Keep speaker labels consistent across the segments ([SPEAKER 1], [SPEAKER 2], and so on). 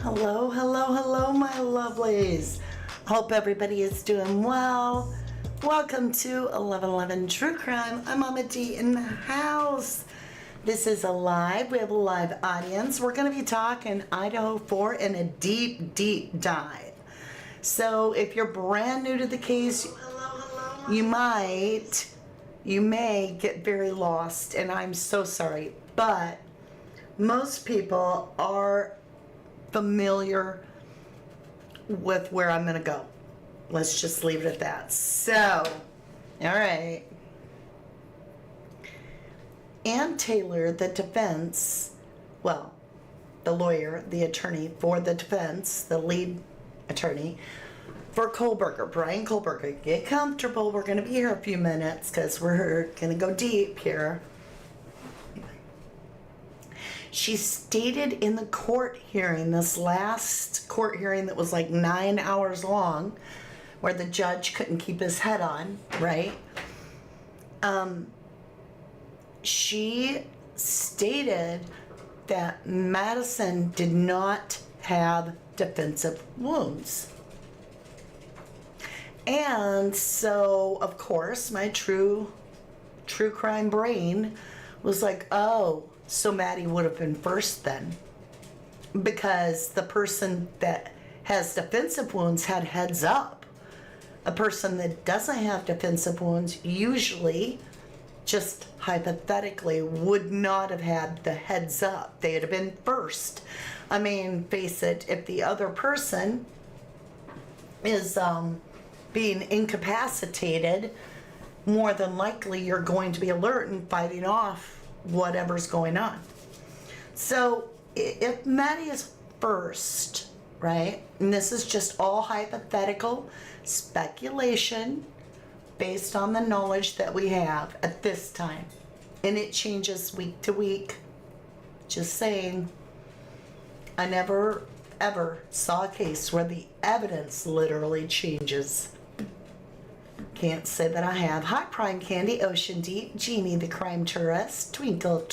[SPEAKER 1] Hello, hello, hello, my lovelies. Hope everybody is doing well. Welcome to 1111 True Crime. I'm Mama D in the house. This is a live. We have a live audience. We're going to be talking Idaho 4 in a deep, deep dive. So if you're brand new to the case, you may get very lost, and I'm so sorry. But most people are familiar with where I'm going to go. Let's just leave it at that. So, all right. Ann Taylor, the defense, well, the lawyer, the attorney for the defense, the lead attorney for Kohlberger, Brian Kohlberger. Get comfortable. We're going to be here a few minutes because we're going to go deep here. She stated in the court hearing, this last court hearing that was like 9 hours long, where the judge couldn't keep his head on, right? She stated that Madison did not have defensive wounds. And so, of course, my true crime brain was like, oh, so Maddie would have been first then, because the person that has defensive wounds had heads up. A person that doesn't have defensive wounds usually, just hypothetically, would not have had the heads up. They'd have been first. I mean, face it, if the other person is being incapacitated, more than likely you're going to be alert and fighting off whatever's going on. So if Maddie is first, right, and this is just all hypothetical speculation based on the knowledge that we have at this time, and it changes week to week, just saying, I never ever saw a case where the evidence literally changes. Can't say that I have. Hi, Prime Candy, Ocean Deep, Jeannie, the crime tourist, Twinkle,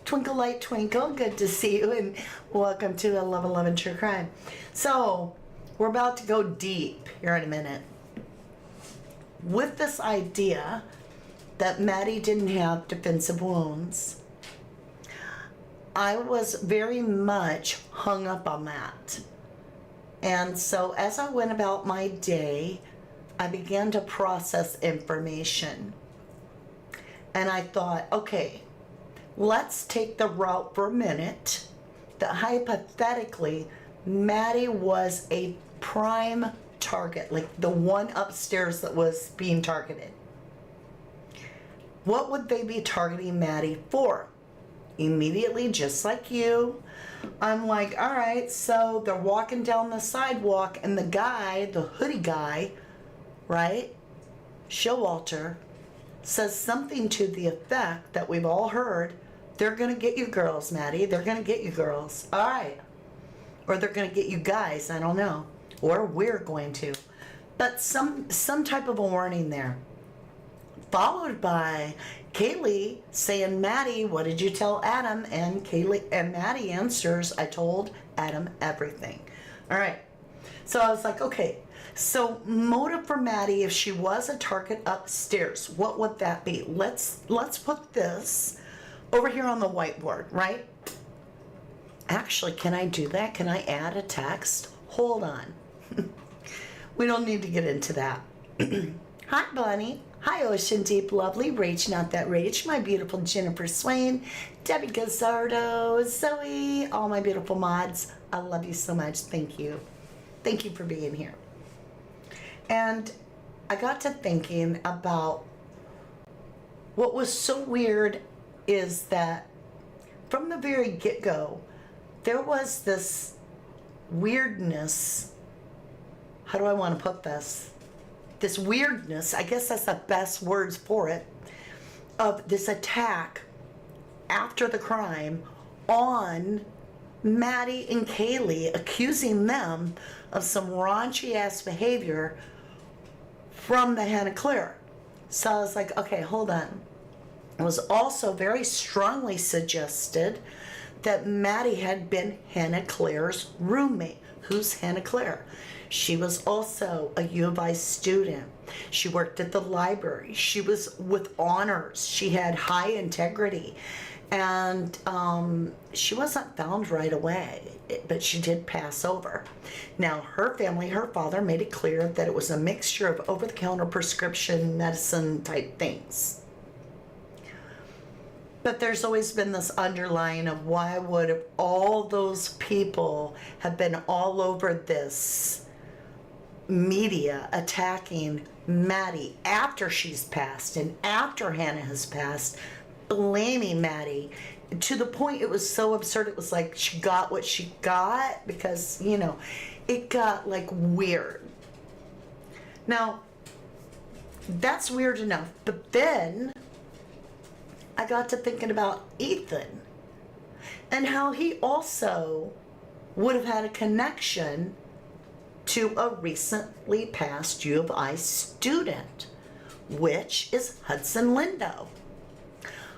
[SPEAKER 1] Twinkle Light Twinkle, good to see you, and welcome to 1111 True Crime. So, we're about to go deep here in a minute with this idea that Maddie didn't have defensive wounds. I was very much hung up on that. And so, as I went about my day, I began to process information. And I thought, okay, let's take the route for a minute that hypothetically Maddie was a prime target, like the one upstairs that was being targeted. What would they be targeting Maddie for? Immediately, just like you, I'm like, all right, so they're walking down the sidewalk and the guy, the hoodie guy, right, Showalter, says something to the effect that we've all heard, they're going to get you girls, Maddie, they're going to get you girls, all right, or they're going to get you guys, I don't know, or we're going to, but some type of a warning there, followed by Kaylee saying, Maddie, what did you tell Adam? And Kaylee and Maddie answers, I told Adam everything. All right, so I was like, okay, so motive for Maddie, if she was a target upstairs, what would that be? Let's put this over here on the whiteboard, right? Actually, can I do that? Can I add a text? Hold on. We don't need to get into that. Hi, Bunny. Hi, Ocean Deep, lovely, Rach, not that Rach, my beautiful Jennifer Swain, Debbie Gazzardo, Zoe, all my beautiful mods. I love you so much. Thank you. Thank you for being here. And I got to thinking about what was so weird is that from the very get-go, there was this weirdness. How do I want to put this? This weirdness, I guess that's the best words for it, of this attack after the crime on Maddie and Kaylee, accusing them of some raunchy ass behavior from the Hannah Clear. So I was like, okay, hold on. It was also very strongly suggested that Maddie had been Hannah Claire's roommate. Who's Hannah Claire? She was also a U of I student. She worked at the library. She was with honors. She had high integrity. And she wasn't found right away, but she did pass over. Now, her family, her father made it clear that it was a mixture of over-the-counter prescription medicine type things. But there's always been this underlying of why would all those people have been all over this media attacking Maddie after she's passed and after Hannah has passed, blaming Maddie to the point it was so absurd. It was like she got what she got because, you know, it got like weird. Now, that's weird enough, but then I got to thinking about Ethan and how he also would have had a connection to a recently passed U of I student, which is Hudson Lindo.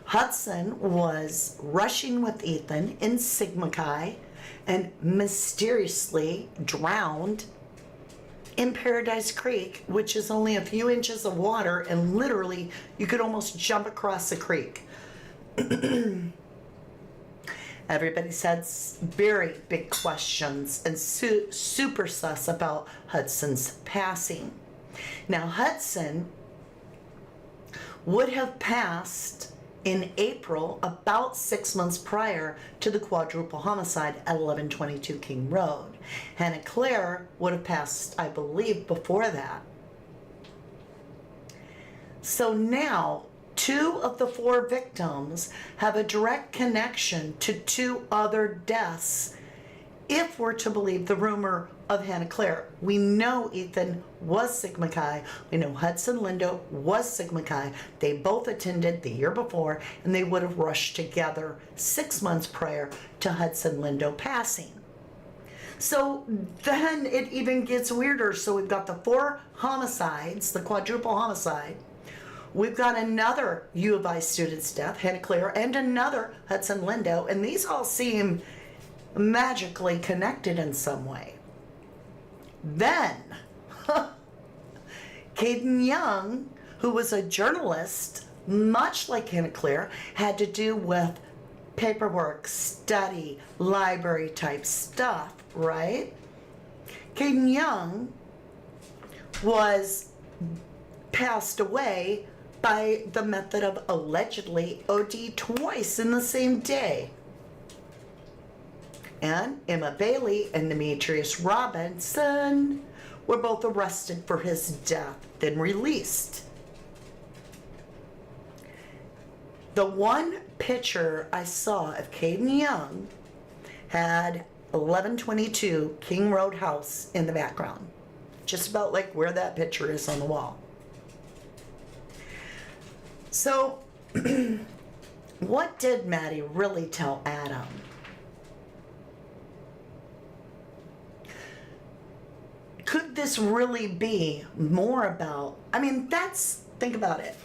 [SPEAKER 1] Hudson was rushing with Ethan in Sigma Chi and mysteriously drowned in Paradise Creek, which is only a few inches of water, and literally you could almost jump across the creek. Everybody's had very big questions and super sus about Hudson's passing. Now, Hudson would have passed in April, about 6 months prior to the quadruple homicide at 1122 King Road. Hannah Claire would have passed, I believe, before that. So now, 2 of the 4 victims have a direct connection to 2 other deaths, if we're to believe the rumor of Hannah Claire. We know Ethan was Sigma Chi. We know Hudson Lindo was Sigma Chi. They both attended the year before, and they would have rushed together 6 months prior to Hudson Lindo passing. So then it even gets weirder. So we've got the 4 homicides, the quadruple homicide. We've got another U of I student's death, Hannah Claire, and another Hudson Lindo, and these all seem magically connected in some way. Then, Caden Young, who was a journalist, much like Hannah Claire, had to do with paperwork, study, library type stuff, right? Caden Young was passed away by the method of allegedly OD twice in the same day. And Emma Bailey and Demetrius Robinson were both arrested for his death, then released. The one picture I saw of Caden Young had 1122 King Road House in the background, just about like where that picture is on the wall. So, what did Maddie really tell Adam? Could this really be more about, think about it.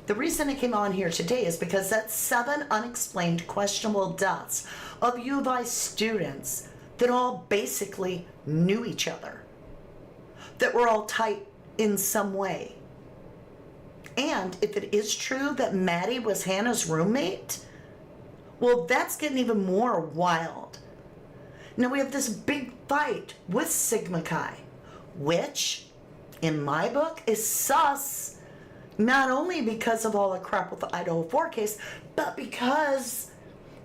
[SPEAKER 1] The reason I came on here today is because that's 7 unexplained questionable deaths of U of I students that all basically knew each other, that were all tight in some way. And if it is true that Maddie was Hannah's roommate, well, that's getting even more wild. Now we have this big fight with Sigma Chi, which, in my book, is sus, not only because of all the crap with the Idaho Four case, but because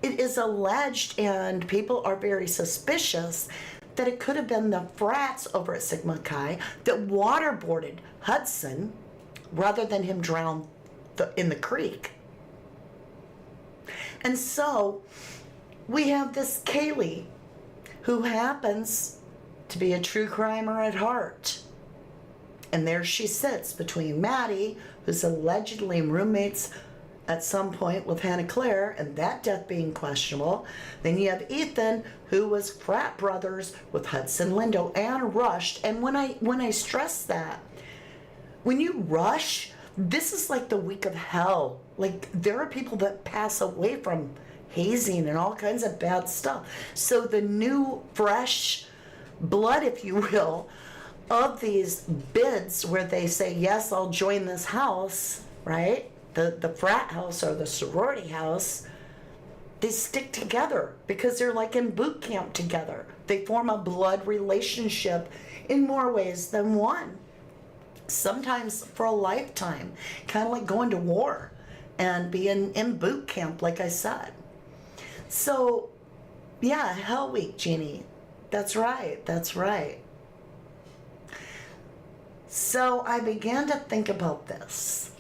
[SPEAKER 1] it is alleged and people are very suspicious that it could have been the frats over at Sigma Chi that waterboarded Hudson rather than him drown in the creek. And so we have this Kaylee, who happens to be a true crimer at heart. And there she sits between Maddie, who's allegedly roommates at some point with Hannah Claire, and that death being questionable. Then you have Ethan, who was frat brothers with Hudson Lindo and rushed. And when I stress that, when you rush, this is like the week of hell. Like, there are people that pass away from hazing and all kinds of bad stuff. So the new, fresh blood, if you will, of these bids where they say, yes, I'll join this house, right? The frat house or the sorority house, they stick together because they're like in boot camp together. They form a blood relationship in more ways than one. Sometimes for a lifetime, kind of like going to war and being in boot camp, like I said. So, yeah, Hell Week, Jeannie. That's right, that's right. So I began to think about this.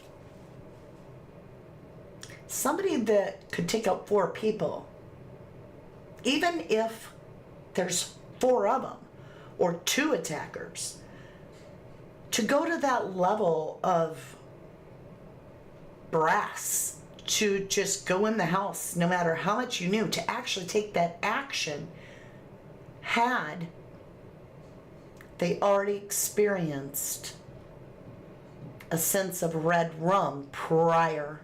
[SPEAKER 1] Somebody that could take out 4 people, even if there's 4 of them or 2 attackers, to go to that level of brass, to just go in the house no matter how much you knew, to actually take that action, had they already experienced a sense of red rum prior.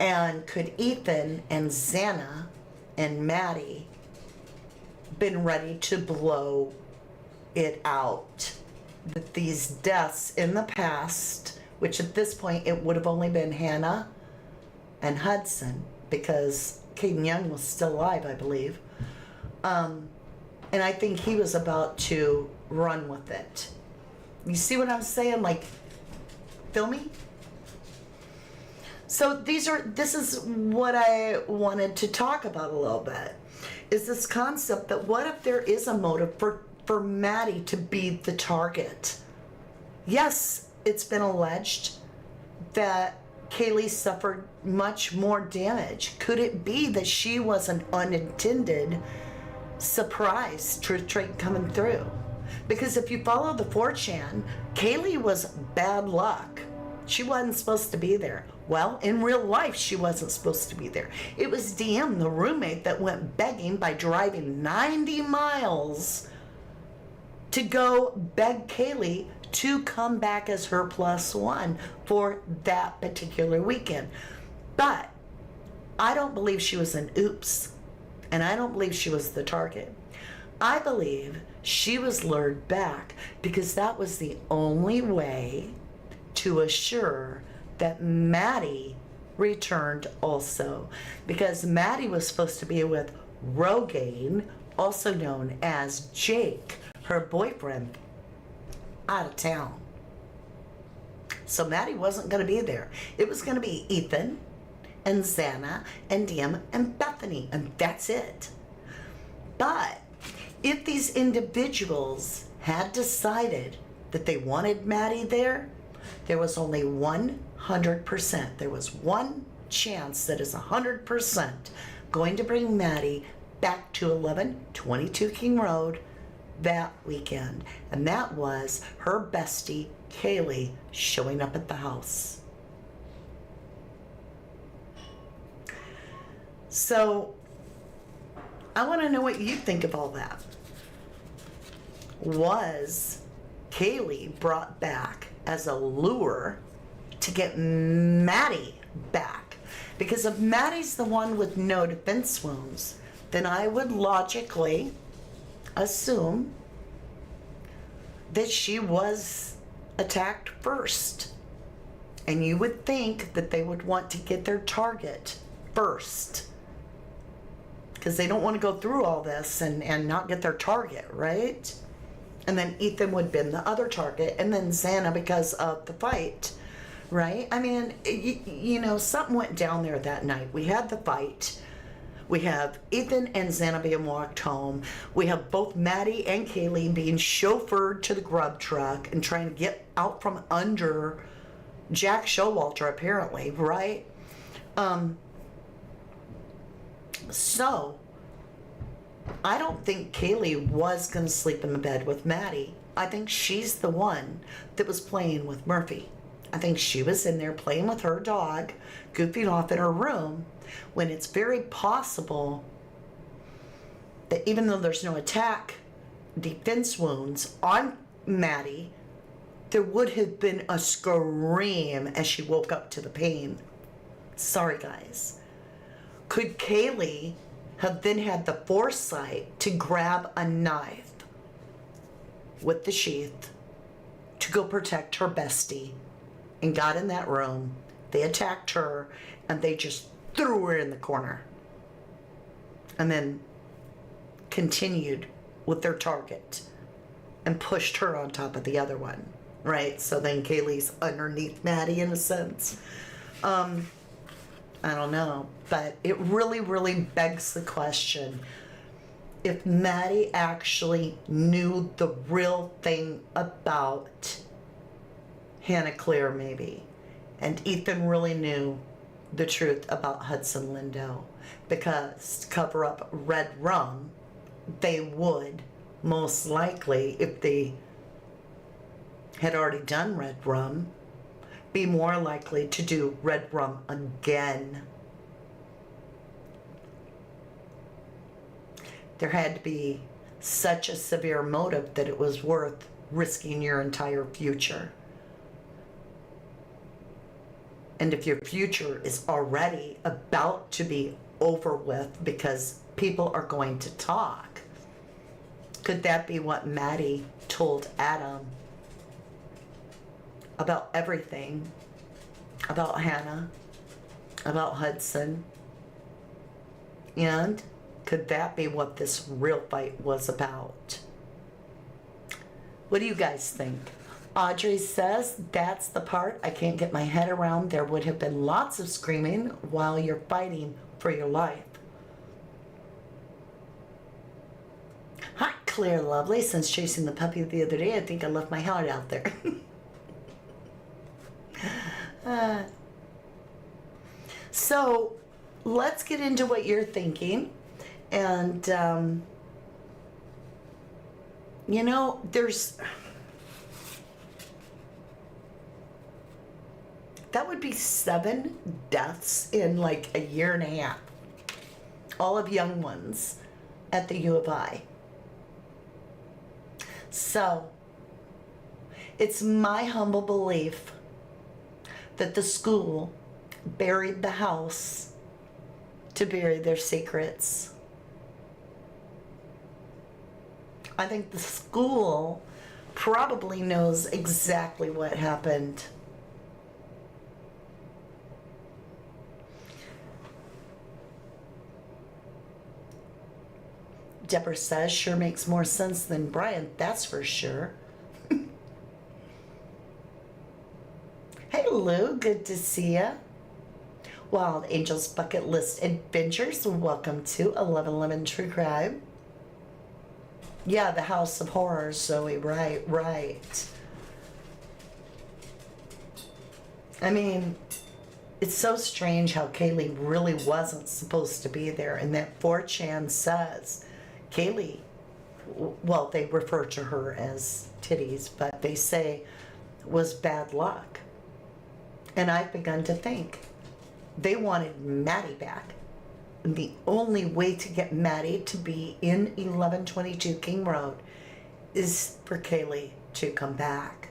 [SPEAKER 1] And could Ethan and Xana and Maddie been ready to blow it out? That these deaths in the past, which at this point it would have only been Hannah and Hudson, because Caden Young was still alive, I believe. And I think he was about to run with it. You see what I'm saying? Like, feel me? So this is what I wanted to talk about a little bit, is this concept that what if there is a motive for Maddie to be the target? Yes, it's been alleged that Kaylee suffered much more damage. Could it be that she was an unintended surprise train coming through? Because if you follow the 4chan, Kaylee was bad luck. She wasn't supposed to be there. Well, in real life, she wasn't supposed to be there. It was DM, the roommate, that went begging by driving 90 miles to go beg Kaylee to come back as her +1 for that particular weekend. But I don't believe she was an oops, and I don't believe she was the target. I believe she was lured back because that was the only way to assure that Maddie returned also. Because Maddie was supposed to be with Rogaine, also known as Jake, her boyfriend, out of town. So Maddie wasn't going to be there. It was going to be Ethan and Xana and Diem and Bethany, and that's it. But if these individuals had decided that they wanted Maddie there, there was only 100%. There was one chance that is 100% going to bring Maddie back to 1122 King Road that weekend. And that was her bestie, Kaylee, showing up at the house. So I want to know what you think of all that. Was Kaylee brought back as a lure to get Maddie back? Because if Maddie's the one with no defense wounds, then I would logically assume that she was attacked first. And you would think that they would want to get their target first, because they don't want to go through all this and not get their target, right? And then Ethan would have been the other target, and then Xana because of the fight, right? I mean, you know, something went down there that night. We had the fight. We have Ethan and Xana being walked home. We have both Maddie and Kaylee being chauffeured to the grub truck and trying to get out from under Jack Showalter, apparently, right? So I don't think Kaylee was going to sleep in the bed with Maddie. I think she's the one that was playing with Murphy. I think she was in there playing with her dog, goofing off in her room, when it's very possible that even though there's no attack, defense wounds on Maddie, there would have been a scream as she woke up to the pain. Sorry, guys. Could Kaylee have then had the foresight to grab a knife with the sheath to go protect her bestie and got in that room? They attacked her and they just threw her in the corner and then continued with their target and pushed her on top of the other one, right? So then Kaylee's underneath Maddie in a sense. I don't know, but it really, really begs the question if Maddie actually knew the real thing about Hannah Claire, maybe, and Ethan really knew the truth about Hudson Lindo, because to cover up red rum, they would most likely, if they had already done red rum, be more likely to do red rum again. There had to be such a severe motive that it was worth risking your entire future. And if your future is already about to be over with because people are going to talk, could that be what Maddie told Adam about everything, about Hannah, about Hudson? And could that be what this real fight was about? What do you guys think? Audrey says, that's the part I can't get my head around. There would have been lots of screaming while you're fighting for your life. Hi, Claire Lovely. Since chasing the puppy the other day, I think I left my heart out there. So let's get into what you're thinking. And, you know, that would be 7 deaths in like a year and a half. All of young ones at the U of I. So, it's my humble belief that the school buried the house to bury their secrets. I think the school probably knows exactly what happened. Deborah says, sure makes more sense than Brian, that's for sure. Hey Lou, good to see ya. Wild Angels Bucket List Adventures, welcome to 1111 True Crime. Yeah, the House of Horrors, Zoe, right. I mean, it's so strange how Kaylee really wasn't supposed to be there, and that 4chan says Kaylee, well, they refer to her as titties, but they say was bad luck. And I've begun to think they wanted Maddie back. And the only way to get Maddie to be in 1122 King Road is for Kaylee to come back.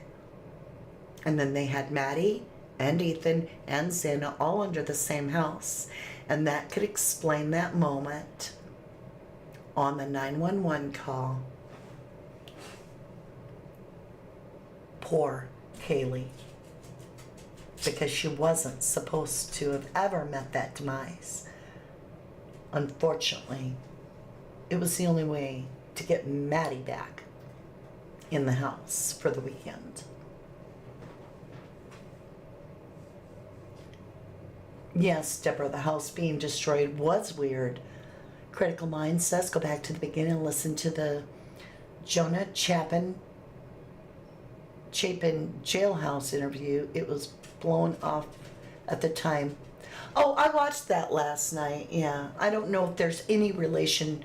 [SPEAKER 1] And then they had Maddie and Ethan and Xana all under the same house. And that could explain that moment on the 911 call. Poor Kaylee. Because she wasn't supposed to have ever met that demise. Unfortunately, it was the only way to get Maddie back in the house for the weekend. Yes, Deborah, the house being destroyed was weird. Critical Mind says, go back to the beginning and listen to the Jonah Chapin jailhouse interview. It was blown off at the time. Oh, I watched that last night, yeah. I don't know if there's any relation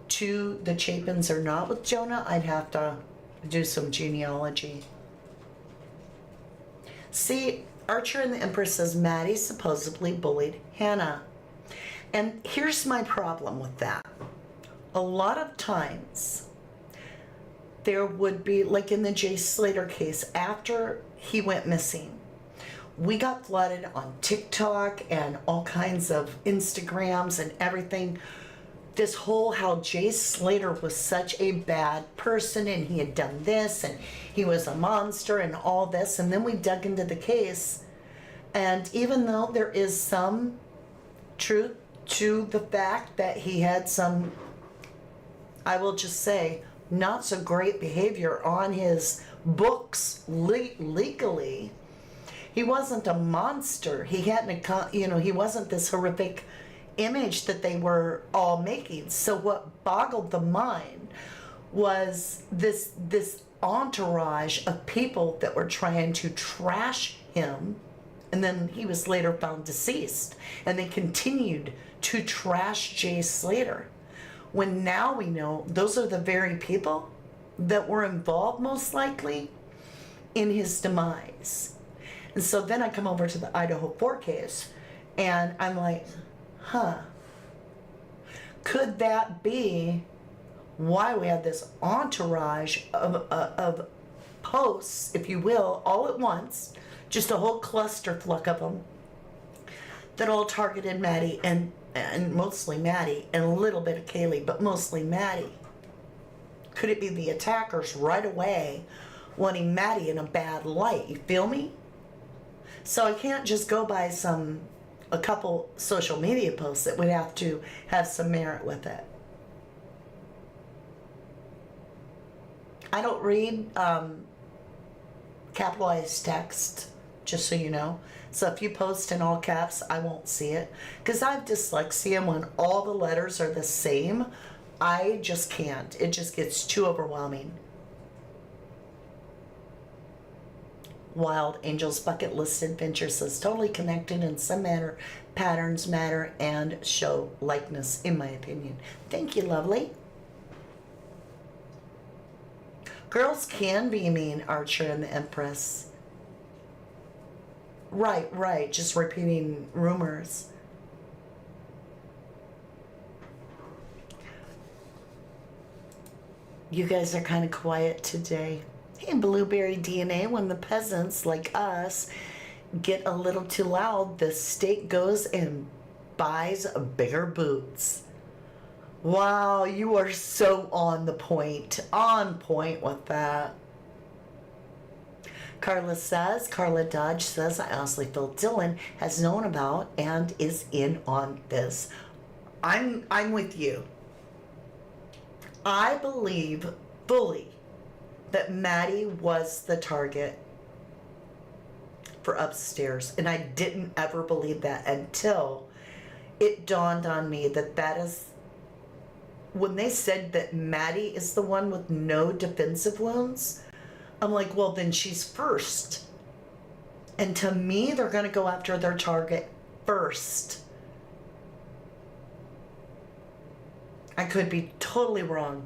[SPEAKER 1] to the Chapins or not with Jonah. I'd have to do some genealogy. See, Archer and the Empress says Maddie supposedly bullied Hannah. And here's my problem with that. A lot of times, there would be, like in the Jay Slater case, after he went missing, we got flooded on TikTok and all kinds of Instagrams and everything. This whole how Jay Slater was such a bad person and he had done this and he was a monster and all this. And then we dug into the case. And even though there is some truth to the fact that he had some, I will just say, not so great behavior on his books legally, he wasn't a monster. He hadn't, he wasn't this horrific image that they were all making. So what boggled the mind was this entourage of people that were trying to trash him, and then he was later found deceased, and they continued to trash Jay Slater, when now we know those are the very people that were involved most likely in his demise. And so then I come over to the Idaho Four case and I'm like, could that be why we had this entourage of posts, if you will, all at once, just a whole clusterfuck of them that all targeted Maddie and mostly Maddie and a little bit of Kaylee, but mostly Maddie? Could it be the attackers right away wanting Maddie in a bad light? You feel me? So I can't just go by a couple social media posts. That would have to have some merit with it. I don't read capitalized text, just so you know. So if you post in all caps, I won't see it. Because I have dyslexia, when all the letters are the same, I just can't. It just gets too overwhelming. Wild Angel's Bucket List Adventure says, totally connected in some manner. Patterns matter and show likeness, in my opinion. Thank you, lovely. Girls can be mean, Archer and the Empress. Right, just repeating rumors. You guys are kind of quiet today. Hey, Blueberry DNA, when the peasants like us get a little too loud, the state goes and buys bigger boots. Wow, you are so on point with that. Carla Dodge says, I honestly feel Dylan has known about and is in on this. I'm with you. I believe fully that Maddie was the target for upstairs, and I didn't ever believe that until it dawned on me that is when they said that Maddie is the one with no defensive wounds. I'm like, well, then she's first. And to me, they're going to go after their target first. I could be totally wrong,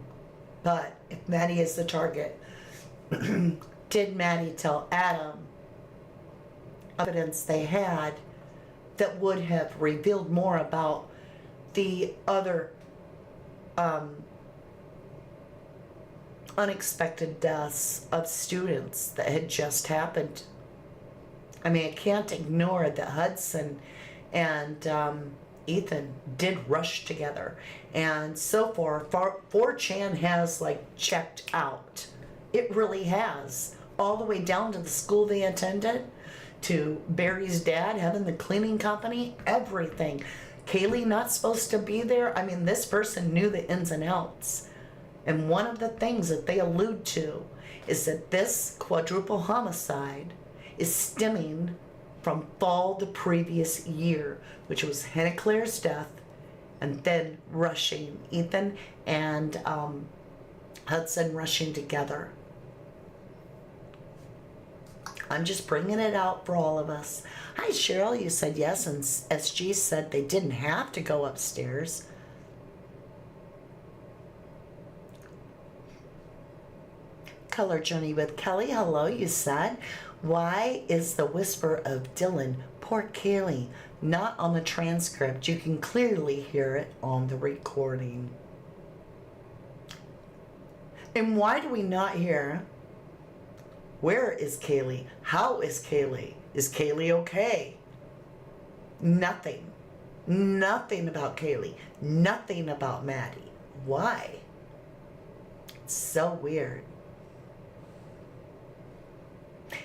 [SPEAKER 1] but if Maddie is the target, did Maddie tell Adam evidence they had that would have revealed more about the other unexpected deaths of students that had just happened? I mean, I can't ignore that Hudson and Ethan did rush together, and so far 4chan has checked out. It really has, all the way down to the school they attended, to Barry's dad having the cleaning company, everything. Kaylee not supposed to be there. I mean, this person knew the ins and outs. And one of the things that they allude to is that this quadruple homicide is stemming from fall the previous year, which was Hannah Claire's death, and then rushing Ethan and Hudson rushing together. I'm just bringing it out for all of us. Hi, Cheryl, you said yes, and SG said they didn't have to go upstairs. Color Journey with Kelly, hello, you said. Why is the whisper of Dylan, poor Kaylee, not on the transcript? You can clearly hear it on the recording. And why do we not hear, where is Kaylee? How is Kaylee? Is Kaylee okay? Nothing. Nothing about Kaylee. Nothing about Maddie. Why? It's so weird.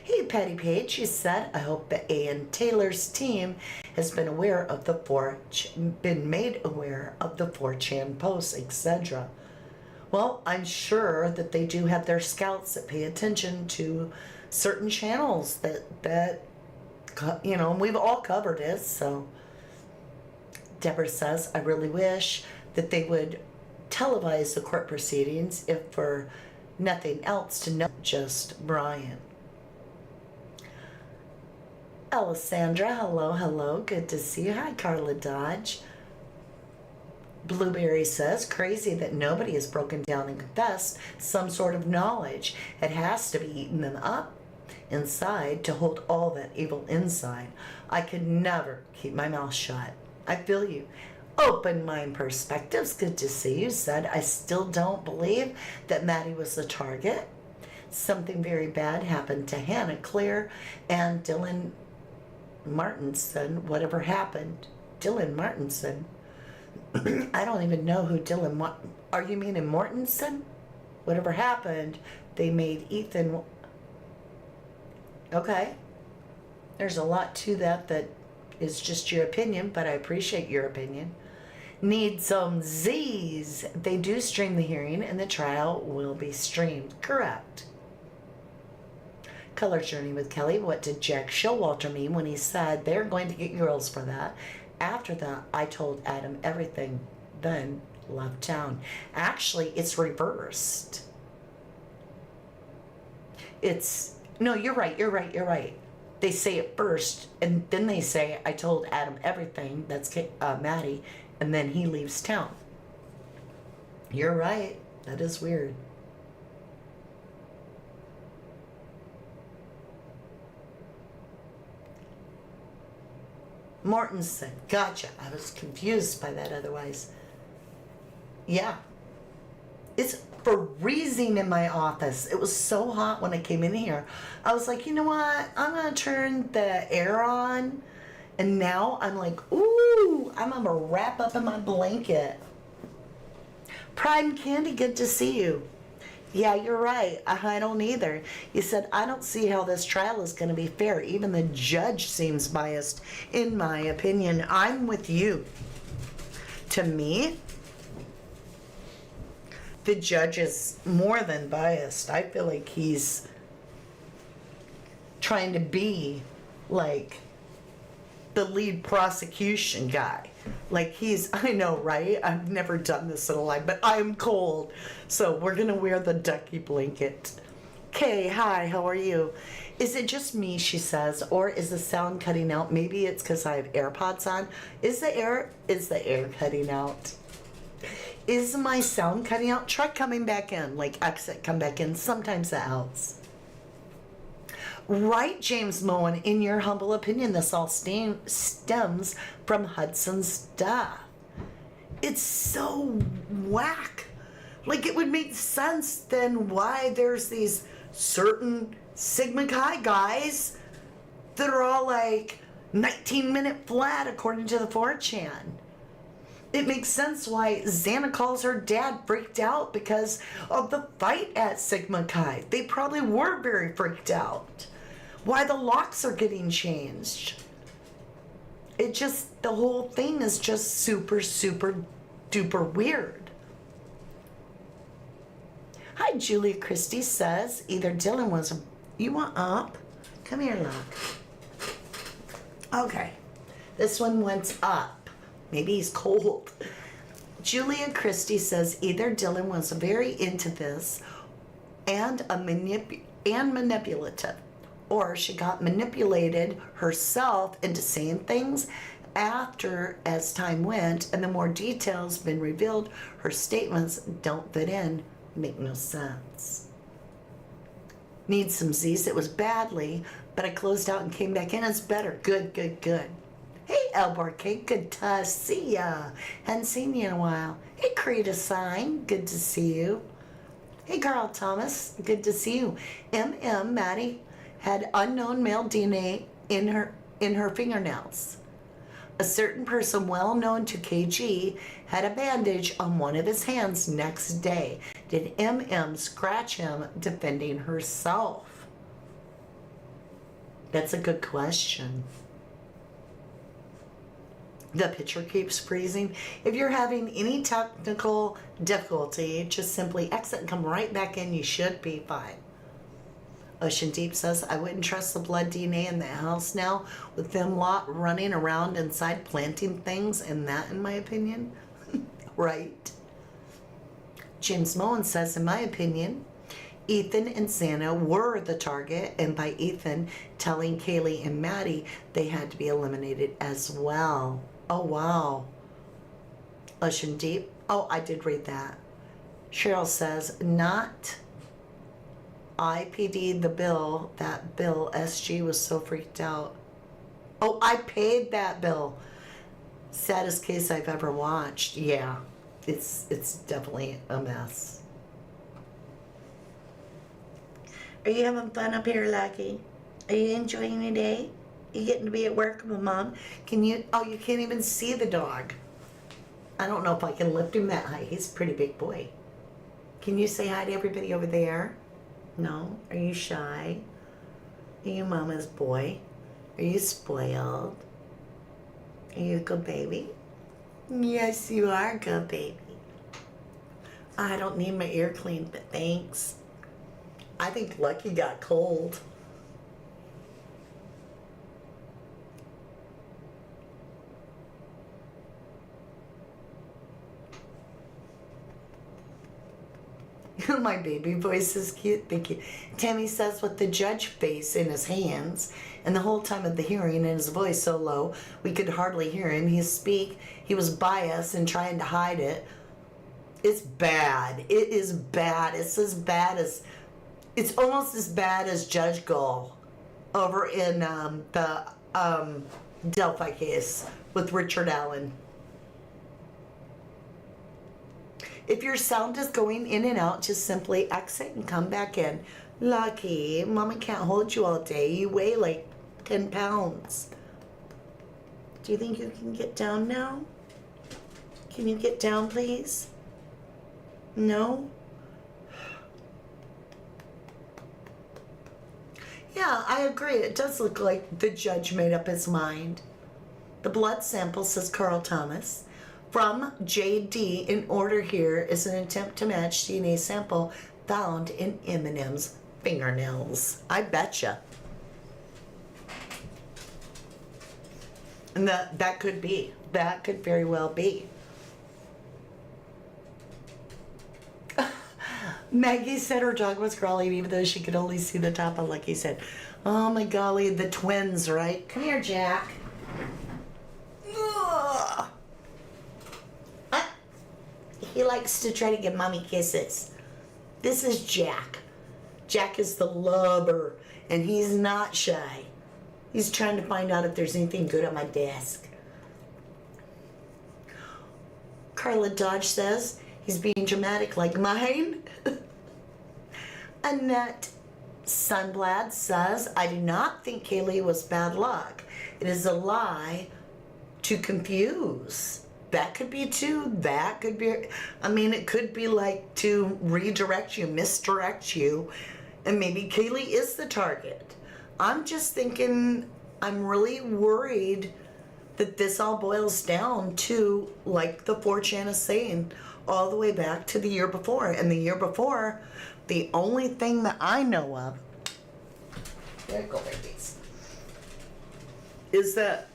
[SPEAKER 1] Hey, Patty Page, she said, I hope that Ann Taylor's team has been aware of the been made aware of the 4chan posts, etc. Well, I'm sure that they do have their scouts that pay attention to certain channels that you know, we've all covered it. So Deborah says, I really wish that they would televise the court proceedings if for nothing else to know just Brian. Alessandra, hello, good to see you. Hi, Carla Dodge. Blueberry says, crazy that nobody has broken down and confessed some sort of knowledge. It has to be eating them up inside to hold all that evil inside. I could never keep my mouth shut. I feel you. Open mind perspectives, good to see you. Said, I still don't believe that Maddie was the target. Something very bad happened to Hannah Claire and Dylan Martinson. Whatever happened? Dylan Martinson. I don't even know who Dylan are you meaning Mortensen? Whatever happened, they made Ethan. Okay. There's a lot to that is just your opinion, but I appreciate your opinion. Need some Z's. They do stream the hearing and the trial will be streamed. Correct. Color Journey with Kelly. What did Jack Showalter mean when he said they're going to get girls for that? After that, I told Adam everything, then left town. Actually, it's reversed. No, you're right. They say it first, and then they say, I told Adam everything, that's Maddie, and then he leaves town. You're right. That is weird. Mortensen. Gotcha. I was confused by that otherwise. Yeah. It's freezing in my office. It was so hot when I came in here. I was like, you know what? I'm going to turn the air on. And now I'm like, ooh, I'm going to wrap up in my blanket. Prime Candy, good to see you. Yeah, you're right. I don't either. You said, I don't see how this trial is going to be fair. Even the judge seems biased, in my opinion. I'm with you. To me, the judge is more than biased. I feel like he's trying to be like the lead prosecution guy. Like I know, right? I've never done this in a life, but I'm cold. So we're going to wear the ducky blanket. Kay, hi, how are you? Is it just me, she says, or is the sound cutting out? Maybe it's because I have AirPods on. Is the air cutting out? Is my sound cutting out? Try coming back in, like exit, come back in. Sometimes that helps. Right, James Moen, in your humble opinion, this all stems from Hudson's death. It's so whack. Like, it would make sense then why there's these certain Sigma Chi guys that are all like 19-minute flat according to the 4chan. It makes sense why Xana calls her dad freaked out because of the fight at Sigma Chi. They probably were very freaked out. Why the locks are getting changed. The whole thing is just super, super duper weird. Hi, Julia Christie says, either Dylan was, you want up? Come here, love. Okay, this one went up. Maybe he's cold. Julia Christie says, either Dylan was very into this and manipulative, or she got manipulated herself into saying things after as time went and the more details been revealed, her statements don't fit in, make no sense. Need some Z's. It was badly, but I closed out and came back in. It's better. Good. Hey, Alborque, good to see ya. Hadn't seen you in a while. Hey, Creta Sign, good to see you. Hey, Carl Thomas, good to see you. Maddie had unknown male DNA in her fingernails. A certain person well known to KG had a bandage on one of his hands next day. Did MM scratch him defending herself? That's a good question. The picture keeps freezing. If you're having any technical difficulty, just simply exit and come right back in. You should be fine. Ocean Deep says, I wouldn't trust the blood DNA in the house now with them lot running around inside planting things, and that, in my opinion, right? James Mogen says, in my opinion, Ethan and Santa were the target, and by Ethan telling Kaylee and Maddie they had to be eliminated as well. Oh, wow. Ocean Deep. Oh, I did read that. Cheryl says, not IPD the bill. That bill, SG was so freaked out. Oh, I paid that bill. Saddest case I've ever watched. Yeah, it's definitely a mess. Are you having fun up here, Lucky? Are you enjoying your day? You getting to be at work with Mom? Can you? Oh, you can't even see the dog. I don't know if I can lift him that high. He's a pretty big boy. Can you say hi to everybody over there? No? Are you shy? Are you Mama's boy? Are you spoiled? Are you a good baby? Yes, you are a good baby. I don't need my ear cleaned, but thanks. I think Lucky got cold. My baby voice is cute. Thank you. Tammy says with the judge face in his hands and the whole time of the hearing and his voice so low we could hardly hear him. He was biased and trying to hide it. It's bad. It is bad. It's almost as bad as Judge Gull over in the Delphi case with Richard Allen. If your sound is going in and out, just simply exit and come back in. Lucky, Mama can't hold you all day. You weigh like 10 pounds. Do you think you can get down now? Can you get down, please? No? Yeah, I agree. It does look like the judge made up his mind. The blood sample, says Carl Thomas, from JD in order here is an attempt to match DNA sample found in Eminem's fingernails. I betcha. And that could be. That could very well be. Maggie said her dog was crawling even though she could only see the top of Lucky's head. Oh my golly, the twins, right? Come here, Jack. Ugh. He likes to try to give Mommy kisses. This is Jack. Jack is the lover, and he's not shy. He's trying to find out if there's anything good on my desk. Carla Dodge says he's being dramatic like mine. Annette Sunblad says, I do not think Kaylee was bad luck. It is a lie to confuse. That could be too. That could be, I mean, it could be like to redirect you, misdirect you, and maybe Kaylee is the target. I'm just thinking, I'm really worried that this all boils down to, like the 4chan is saying, all the way back to the year before. And the year before, the only thing that I know of, there you go, babies, is that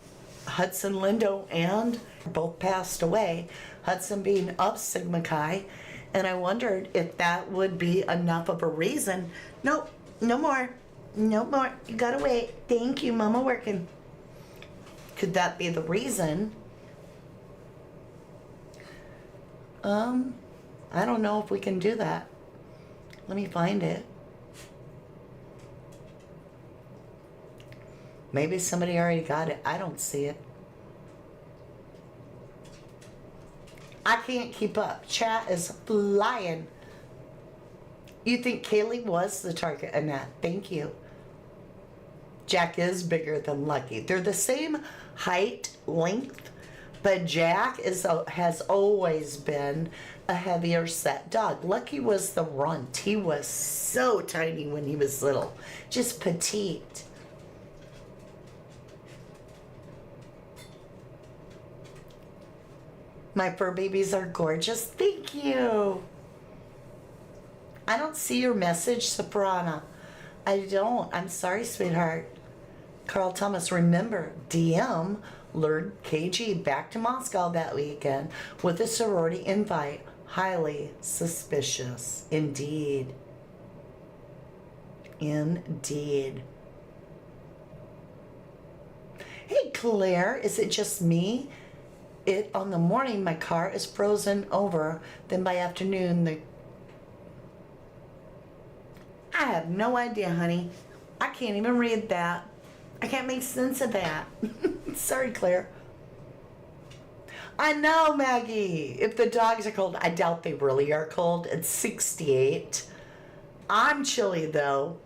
[SPEAKER 1] Hudson Lindo and both passed away, Hudson being of Sigma Chi, and I wondered if that would be enough of a reason. Nope, no more. No more. You gotta wait. Thank you, Mama working. Could that be the reason? I don't know if we can do that. Let me find it. Maybe somebody already got it. I don't see it. I can't keep up. Chat is flying. You think Kaylee was the target, Annette? Thank you. Jack is bigger than Lucky. They're the same height, length, but Jack has always been a heavier set dog. Lucky was the runt. He was so tiny when he was little, just petite. My fur babies are gorgeous. Thank you. I don't see your message, Soprana. I don't. I'm sorry, sweetheart. Carl Thomas, remember, DM lured KG back to Moscow that weekend with a sorority invite. Highly suspicious. Indeed. Indeed. Hey, Claire, is it just me? On the morning, my car is frozen over. Then by afternoon, I have no idea, honey. I can't even read that. I can't make sense of that. Sorry, Claire. I know, Maggie. If the dogs are cold, I doubt they really are cold. It's 68. I'm chilly, though.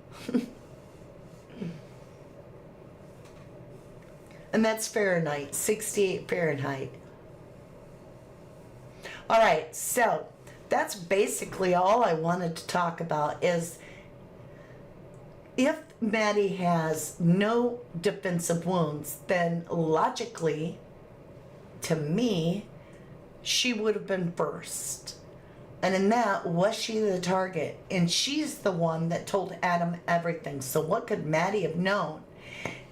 [SPEAKER 1] And that's Fahrenheit, 68 Fahrenheit. All right, so that's basically all I wanted to talk about is if Maddie has no defensive wounds, then logically, to me, she would have been first. And in that, was she the target? And she's the one that told Adam everything. So what could Maddie have known?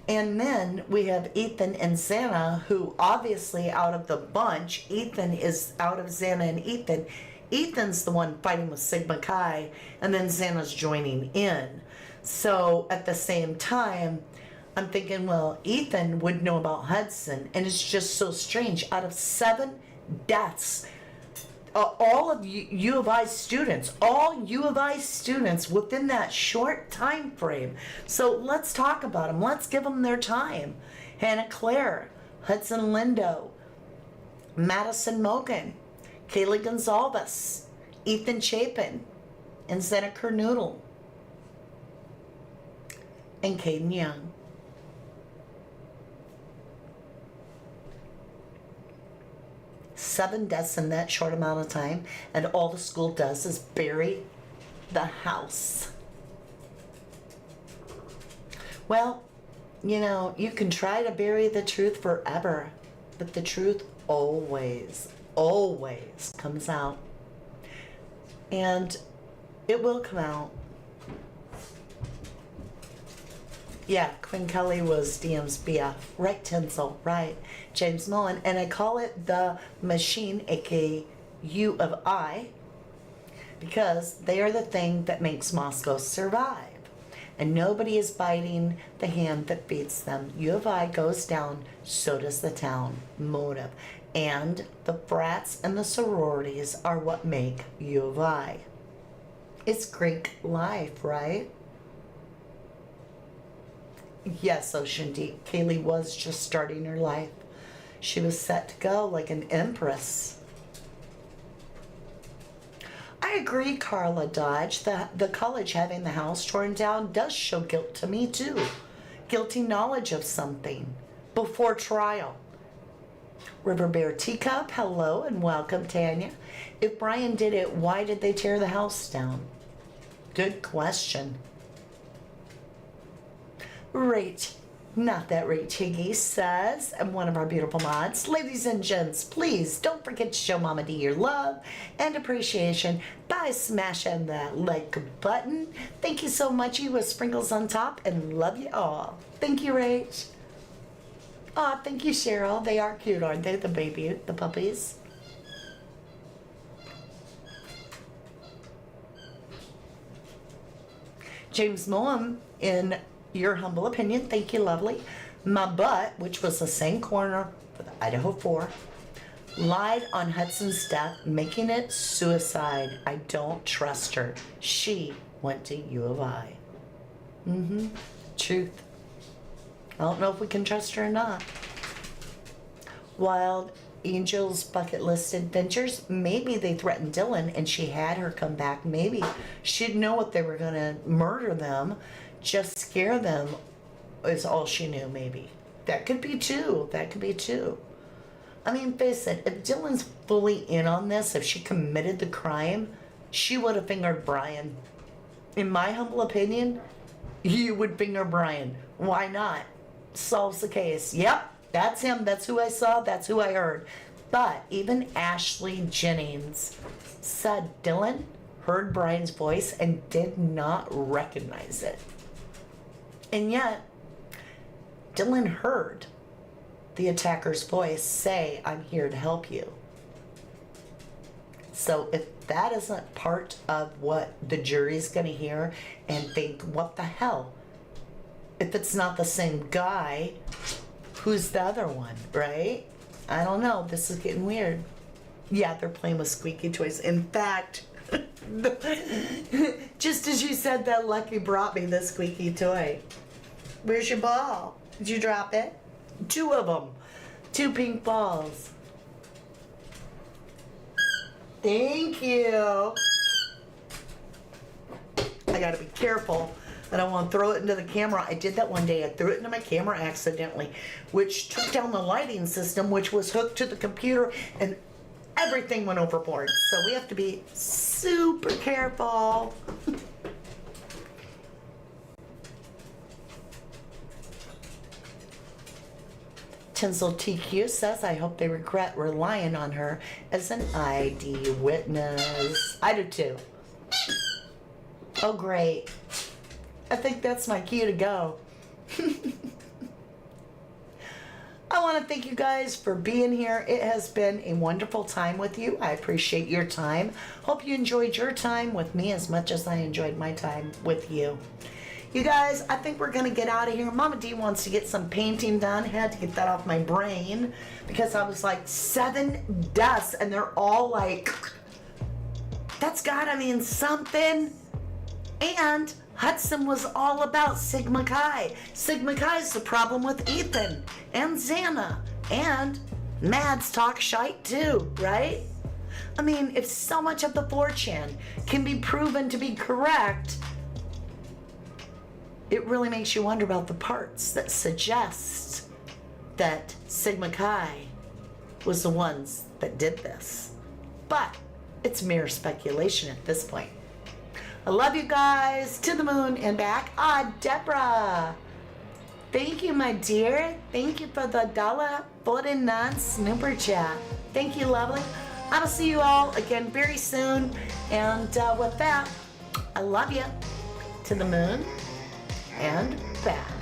[SPEAKER 1] And then we have Ethan and Xana, who obviously out of the bunch, Ethan is out of Xana and Ethan. Ethan's the one fighting with Sigma Chi, and then Xana's joining in. So at the same time, I'm thinking, well, Ethan would know about Hudson, and it's just so strange. Out of 7 deaths, all of U of I students, all U of I students within that short time frame. So let's talk about them. Let's give them their time. Hannah Claire, Hudson Lindo, Madison Mogen, Kaylee Gonzalez, Ethan Chapin, and Xena Kernoodle, and Caden Young. Seven deaths in that short amount of time, and all the school does is bury the house. Well, you know, you can try to bury the truth forever, but the truth always, always comes out. And it will come out. Yeah, Quinn Kelly was DM's BF. Right, Tinsel, right. James Mullen. And I call it the machine, aka U of I, because they are the thing that makes Moscow survive. And nobody is biting the hand that feeds them. U of I goes down, so does the town. Motive. And the frats and the sororities are what make U of I. It's Greek life, right? Yes, Ocean Deep. Kaylee was just starting her life. She was set to go like an empress. I agree, Carla Dodge. The college having the house torn down does show guilt to me, too. Guilty knowledge of something before trial. River Bear Teacup, hello and welcome, Tanya. If Brian did it, why did they tear the house down? Good question. Rach, not that Rach Higgy says, and one of our beautiful mods, ladies and gents, please don't forget to show Mama D your love and appreciation by smashing that like button. Thank you so much. You with sprinkles on top, and love you all. Thank you, Rach. Aw, thank you, Cheryl. They are cute, aren't they? The puppies. James Mullen, in your humble opinion, thank you, lovely. My butt, which was the same corner for the Idaho Four, lied on Hudson's death, making it suicide. I don't trust her. She went to U of I. Truth. I don't know if we can trust her or not. Wild Angel's bucket list adventures. Maybe they threatened Dylan and she had her come back. Maybe she didn't know what they were going to murder them, just scare them. is all she knew, maybe. That could be too. That could be too. I mean, face it, if Dylan's fully in on this, if she committed the crime, she would have fingered Brian. In my humble opinion, you would finger Brian. Why not? Solves the case. Yep, that's him. That's who I saw. That's who I heard. But even Ashley Jennings said Dylan heard Brian's voice and did not recognize it. And yet, Dylan heard the attacker's voice say, "I'm here to help you." So if that isn't part of what the jury's going to hear and think, what the hell? If it's not the same guy, who's the other one, right? I don't know. This is getting weird. Yeah, they're playing with squeaky toys. In fact, just as you said that, Lucky brought me this squeaky toy. Where's your ball? Did you drop it? 2 of them. 2 pink balls. Thank you. I gotta be careful. I don't want to throw it into the camera. I did that one day. I threw it into my camera accidentally, which took down the lighting system, which was hooked to the computer, and everything went overboard. So we have to be super careful. Tinsel TQ says, I hope they regret relying on her as an ID witness. I do too. Oh, great. I think that's my cue to go. I want to thank you guys for being here. It has been a wonderful time with you. I appreciate your time. Hope you enjoyed your time with me as much as I enjoyed my time with you. You guys, I think we're gonna get out of here. Mama D wants to get some painting done. Had to get that off my brain because I was like 7 deaths and they're all like, that's gotta mean something. And Hudson was all about Sigma Chi. Sigma Chi's the problem with Ethan and Xana. And Mads talk shite too, right? I mean, if so much of the 4chan can be proven to be correct, it really makes you wonder about the parts that suggest that Sigma Chi was the ones that did this. But it's mere speculation at this point. I love you guys. To the moon and back. Ah, Deborah. Thank you, my dear. Thank you for the $1.49 super chat. Thank you, lovely. I will see you all again very soon. And with that, I love you. To the moon and back.